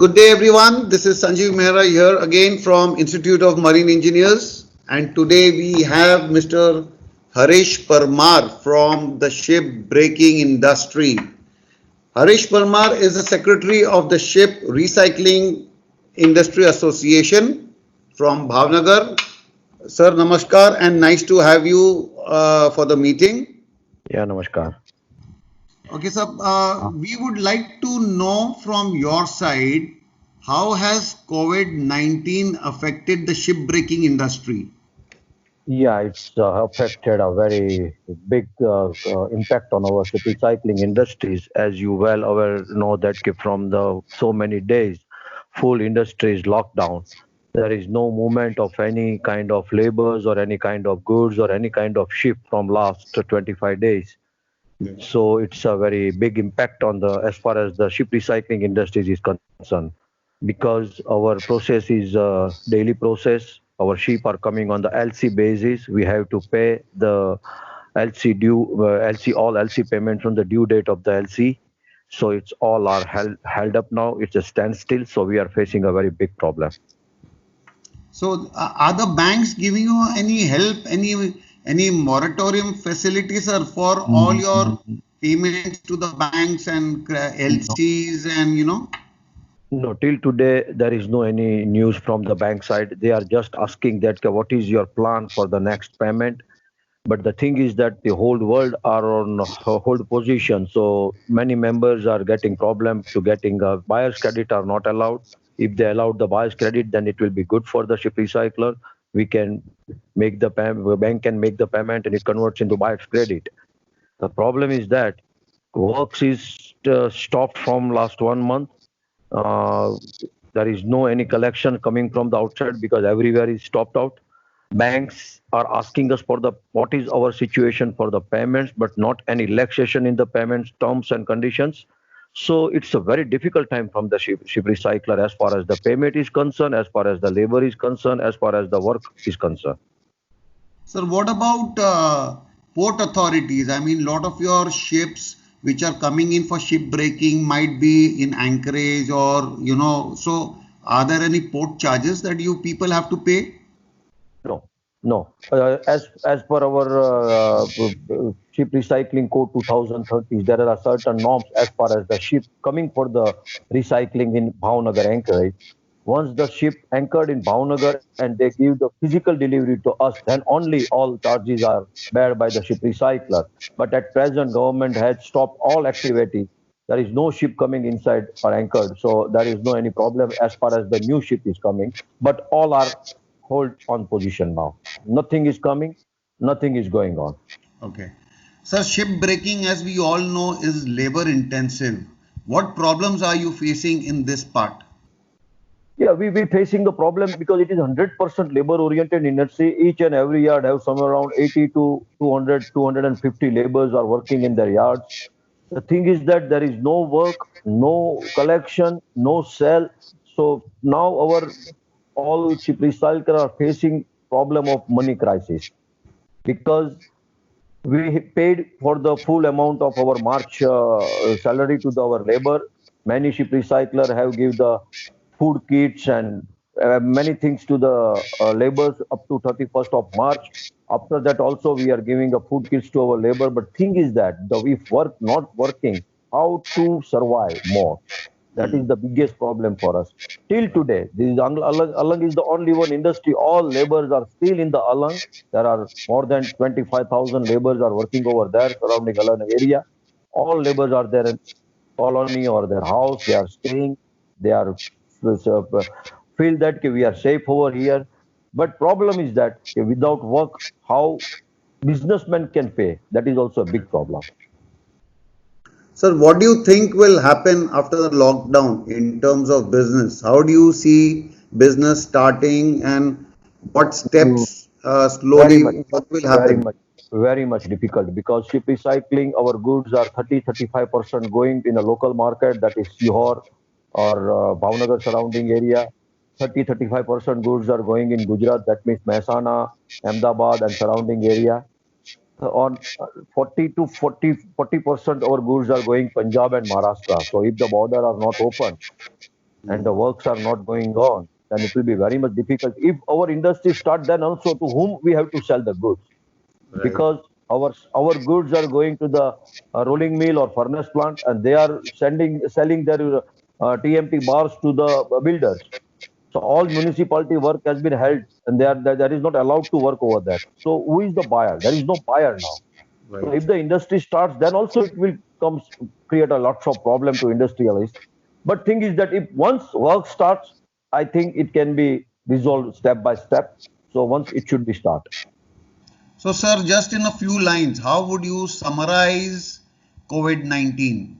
Good day, everyone. This is Sanjeev Mehra here again from Institute of Marine Engineers, and today we have Mr. Harish Parmar from the ship breaking industry. Harish Parmar is the secretary of the Ship Recycling Industry Association from Bhavnagar. Sir, namaskar, and nice to have you for the meeting. Yeah, namaskar. Okay, sir, we would like to know from your side how has COVID-19 affected the shipbreaking industry? Yeah, it's affected a very big impact on our ship recycling industries. As you well aware know that from the so many days, full industry is locked down. There is no movement of any kind of labors or any kind of goods or any kind of ship from last 25 days. So it's a very big impact on the as far as the ship recycling industry is concerned, because our process is a daily process. Our ship are coming on the LC basis. We have to pay the LC due LC all LC payments on the due date of the LC. So it's all are held up now. It's a standstill. So we are facing a very big problem. So, are the banks giving you any help, any moratorium facilities, or for all your payments to the banks and No, LCs and no, till today there is no any news from the bank side. They are just asking that "Okay, what is your plan for the next payment?" But the thing is that the whole world are on hold position, so many members are getting problem to getting a buyer's credit are not allowed. If they allow the buyer's credit, then it will be good for the ship recycler. We can make the bank can make the payment and it converts into buyer's credit. The problem is that works is stopped from last 1 month. uh, there is no any collection coming from the outside because everywhere is stopped out. Banks are asking us for the what is our situation for the payments, but not any relaxation in the payments terms and conditions. So it's a very difficult time from the ship recycler as far as the payment is concerned, as far as the labor is concerned, as far as the work is concerned. Sir, what about port authorities? I mean, lot of your ships which are coming in for shipbreaking might be in anchorage or so are there any port charges that you people have to pay? No, no. As per our ship recycling code 2030, there are certain norms as far as the ship coming for the recycling in Bhavnagar anchorage. Once the ship anchored in Bhavnagar and they give the physical delivery to us, then only all charges are bear by the ship recycler. But at present, government has stopped all activities. There is no ship coming inside or anchored, so there is no any problem as far as the new ship is coming. But all are hold on position now. Nothing is coming, nothing is going on. Okay. Sir, shipbreaking, as we all know, is labor intensive. What problems are you facing in this part? Yeah, we facing the problem because it is 100% labor oriented industry. Each and every yard have somewhere around 80 to 200, 250 laborers are working in their yards. The thing is that there is no work, no collection, no sale. So now our all ship recyclers are facing problem of money crisis because we paid for the full amount of our March salary to our labor. Many ship recycler have give the food kits and many things to the laborers up to 31st of March. After that also we are giving a food kits to our labor. But thing is that the if work not working, how to survive more? That is the biggest problem for us. Till today, this is Alang is the only one industry. All laborers are still in the Alang. There are more than 25,000 laborers are working over there surrounding Alang area. All laborers are there in colony or their house. They are staying. They are feel that we are safe over here. But problem is that without work, how businessmen can pay? That is also a big problem. Sir, what do you think will happen after the lockdown in terms of business? How do you see business starting and what Mm, steps Very much, slowly what will very happen? much, very much difficult because ship recycling, our goods are 35% going in a local market that is Sihor or Bhavnagar surrounding area. 35% goods are going in Gujarat, that means Mehsana, Ahmedabad and surrounding area. On 40 to 40% our goods are going Punjab and Maharashtra. So if the border are not open, and the works are not going on, then it will be very much difficult. If our industry start, then also to whom we have to sell the goods? Right. Because our goods are going to the rolling mill or furnace plant, and they are selling their TMT bars to the builders. So all municipality work has been held, and there is not allowed to work over that. So who is the buyer? There is no buyer now. So Right. if the industry starts, then also it will create a lots of problem to industrialists. But thing is that if once work starts, I think it can be resolved step by step. So once it should be start. So, sir, just in a few lines, how would you summarize COVID-19?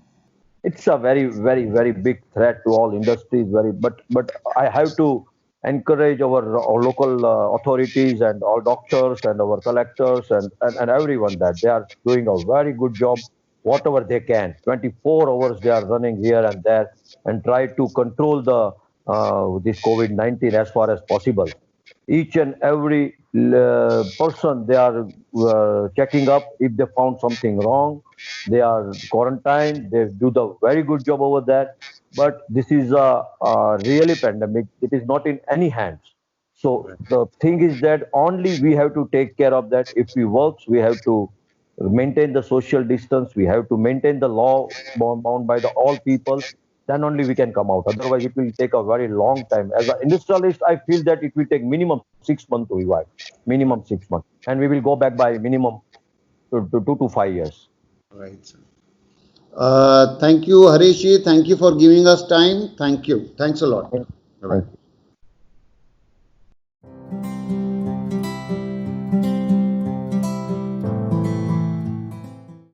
It's a very big threat to all industries. But I have to encourage our local authorities and all doctors and our collectors and everyone that they are doing a very good job, whatever they can. 24 hours they are running here and there and try to control the this COVID-19 as far as possible. Each and every person they are checking up if they found something wrong. They are quarantined. They do the very good job over there. But this is a really pandemic. It is not in any hands. So the thing is that only we have to take care of that. If we work, we have to maintain the social distance. We have to maintain the law bound by the all people. Then only we can come out. Otherwise, it will take a very long time. As an industrialist, I feel that it will take minimum 6 months to revive. Minimum 6 months, and we will go back by minimum to 2 to 5 years. Right, sir. Thank you, Harishi. Thank you for giving us time. Thank you. Thanks a lot. Thank Bye-bye. you.